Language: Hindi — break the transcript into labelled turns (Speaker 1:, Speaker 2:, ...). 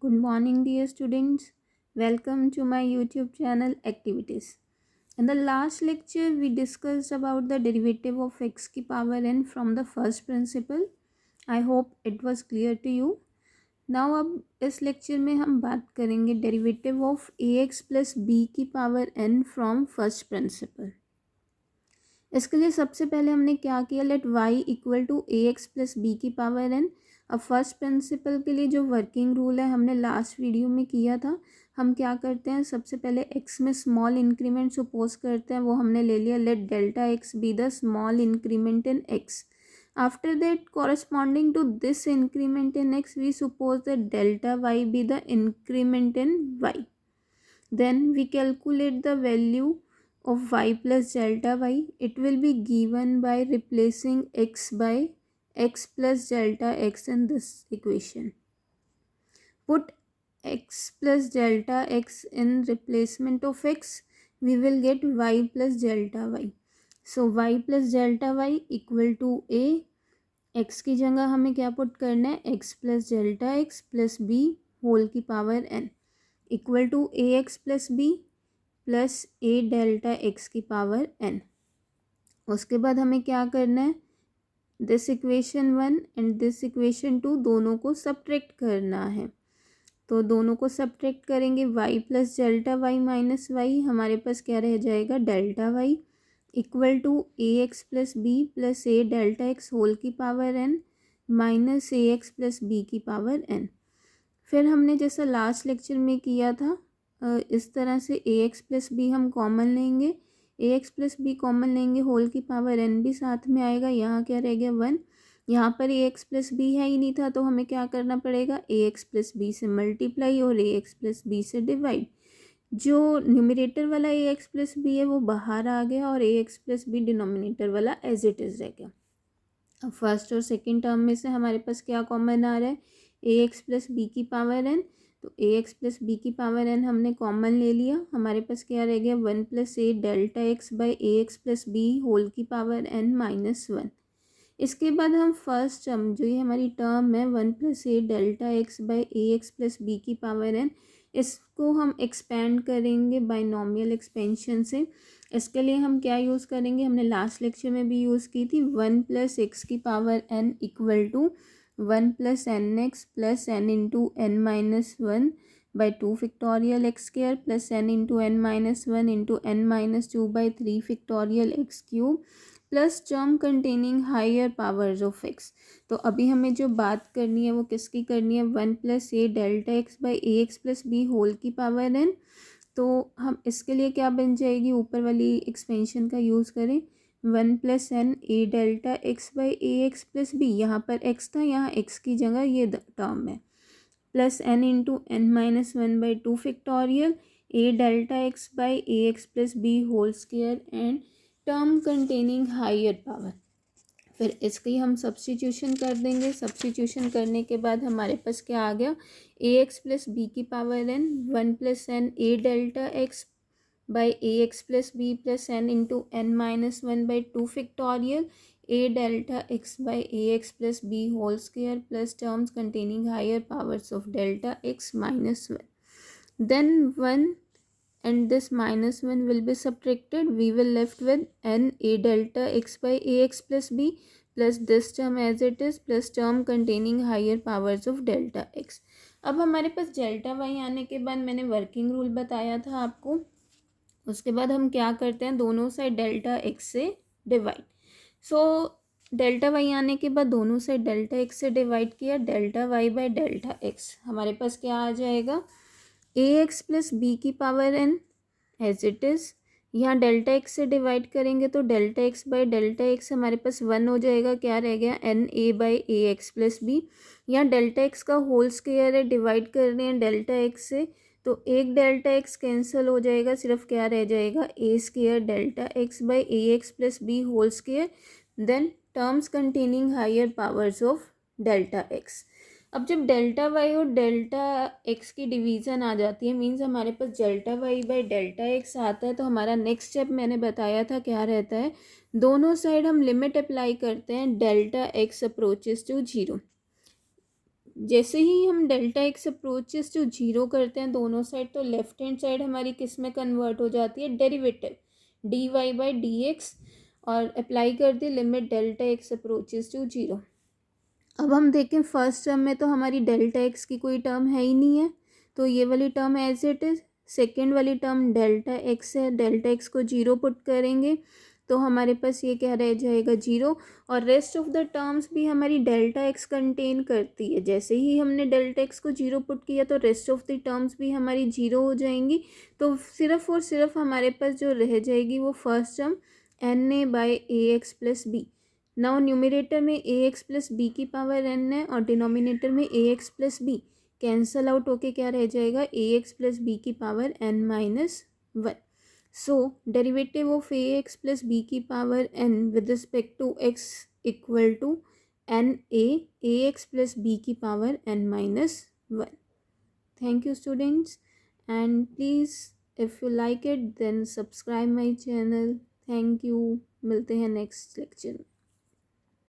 Speaker 1: Good morning, dear students. Welcome to my YouTube channel Activities. In the last lecture, we discussed about the derivative of x की power n from the first principle. I hope it was clear to you. Now अब इस लेक्चर में हम बात करेंगे derivative of ax plus b की power n from first principle. इसके लिए सबसे पहले हमने क्या किया, let y equal to a x plus b की पावर n. अब फर्स्ट प्रिंसिपल के लिए जो वर्किंग रूल है हमने लास्ट वीडियो में किया था. हम क्या करते हैं, सबसे पहले x में स्मॉल इंक्रीमेंट सपोज करते हैं, वो हमने ले लिया. Let delta x be the small increment in x. After that corresponding to this increment in x we suppose that delta y be the increment in y. Then we calculate the value of y plus delta y. It will be given by replacing x by x plus delta x in this equation. Put x plus delta x in replacement of x, we will get y plus delta y. So y plus delta y equal to a. x की जगह हमें क्या पुट करना है, x plus delta x plus b whole की power n equal to a x plus b plus a delta x की पावर n. उसके बाद हमें क्या करना है, this equation 1 and this equation 2 दोनों को सब्ट्रैक्ट करना है. तो दोनों को सब्ट्रैक्ट करेंगे, y plus delta y minus y, हमारे पास क्या रह जाएगा, delta y equal to a x plus b plus a delta x whole की power n minus a x plus b की पावर n. फिर हमने जैसा लास्ट लेक्चर में किया था इस तरह से ए एक्स प्लस बी हम कॉमन लेंगे, ए एक्स प्लस बी कॉमन लेंगे, होल की पावर n भी साथ में आएगा. यहाँ क्या रह गया 1. यहाँ पर ए एक्स प्लस बी है ही नहीं था, तो हमें क्या करना पड़ेगा, ए एक्स प्लस बी से मल्टीप्लाई और ए एक्स प्लस बी से डिवाइड. जो न्यूमरेटर वाला ए एक्स प्लस बी है वो बाहर आ गया और ए एक्स प्लस बी डिनोमिनेटर वाला एज इट इज़ रह गया. अब फर्स्ट और सेकंड टर्म में से हमारे पास क्या कॉमन आ रहा है, ए एक्स प्लस बी की पावर n. तो ए एक्स प्लस बी की पावर n हमने कॉमन ले लिया, हमारे पास क्या रह गया 1 plus a delta x by a x plus b whole की पावर n माइनस 1. इसके बाद हम फर्स्ट टर्म जो ये हमारी टर्म है 1 plus a delta x by a x plus b की पावर n, इसको हम एक्सपेंड करेंगे बाइनोमियल एक्सपेंशन से. इसके लिए हम क्या यूज़ करेंगे, हमने लास्ट लेक्चर में भी यूज़ की थी, 1 प्लस एक्स की power n equal to 1 plus n x plus n into n minus 1 by 2 factorial x square plus n into n minus 1 into n minus 2 by 3 factorial x cube plus term containing higher powers of x. तो अभी हमें जो बात करनी है वो किसकी करनी है, 1 plus a delta x by a x plus b whole की पावर n. तो हम इसके लिए क्या बन जाएगी, ऊपर वाली एक्सपेंशन का यूज़ करें, 1 plus n a delta x by a x plus b, यहाँ पर x था, यहाँ x की जगह ये टर्म है, plus n into n minus 1 by 2 factorial a delta x by a x plus b whole square and term containing higher power. फिर इसकी हम सब्स्टिट्यूशन कर देंगे. सब्स्टिट्यूशन करने के बाद हमारे पास क्या आ गया, ए एक्स प्लस बी की power n 1 plus n a delta x by a x plus b plus n into n minus 1 by 2 factorial a delta x by a x plus b whole square plus terms containing higher powers of delta x minus 1. Then 1 and this minus 1 will be subtracted, we will left with n a delta x by ax plus b plus this term as it is plus term containing higher powers of delta x. अब हमारे पास डेल्टा वाई आने के बाद मैंने वर्किंग रूल बताया था आपको, उसके बाद हम क्या करते हैं, दोनों साइड डेल्टा एक्स से डिवाइड. सो डेल्टा वाई आने के बाद दोनों साइड डेल्टा एक्स से डिवाइड किया, delta y by delta x, हमारे पास क्या आ जाएगा, ए एक्स प्लस बी की power n as it is. यहाँ डेल्टा एक्स से डिवाइड करेंगे तो delta x by delta x हमारे पास 1 हो जाएगा, क्या रह गया n a by a x plus b. यहाँ डेल्टा एक्स का होल स्क्वायर है, डिवाइड कर रहे हैं डेल्टा एक्स से, तो एक डेल्टा एक्स कैंसिल हो जाएगा, सिर्फ क्या रह जाएगा a square delta x by a x plus b whole square. Then terms containing higher powers of delta x. अब जब डेल्टा वाई और डेल्टा एक्स की डिवीज़न आ जाती है, मीन्स हमारे पास delta y by delta x आता है, तो हमारा नेक्स्ट स्टेप मैंने बताया था क्या रहता है, दोनों साइड हम लिमिट अप्लाई करते हैं, डेल्टा एक्स अप्रोचेस टू 0. जैसे ही हम delta x approaches to zero करते हैं दोनों साइड, तो लेफ्ट हैंड साइड हमारी किस में कन्वर्ट हो जाती है, derivative d y by d x, और अप्लाई कर दी limit delta x approaches to zero. अब हम देखें फर्स्ट टर्म में तो हमारी डेल्टा एक्स की कोई टर्म है ही नहीं है, तो ये वाली term as it is. Second वाली टर्म डेल्टा एक्स है, डेल्टा एक्स को जीरो पुट करेंगे तो हमारे पास ये क्या रह जाएगा, जीरो। और रेस्ट ऑफ द टर्म्स भी हमारी डेल्टा एक्स कंटेन करती है। जैसे ही हमने डेल्टा एक्स को जीरो पुट किया तो रेस्ट ऑफ द टर्म्स भी हमारी जीरो हो जाएंगी। तो सिर्फ और सिर्फ हमारे पास जो रह जाएगी वो first term n a by a x plus b. Now numerator में ए एक्स प्लस बी की पावर एन है और डिनोमिनेटर में a x plus b, cancel out होके क्या रह जाएगा, ए एक्स प्लस बी की power n minus one. So derivative of a x plus b की power n with respect to x equal to n a x plus b की power n minus one. Thank you students, and please if you like it then subscribe my channel. Thank you, मिलते हैं नेक्स्ट लेक्चर में।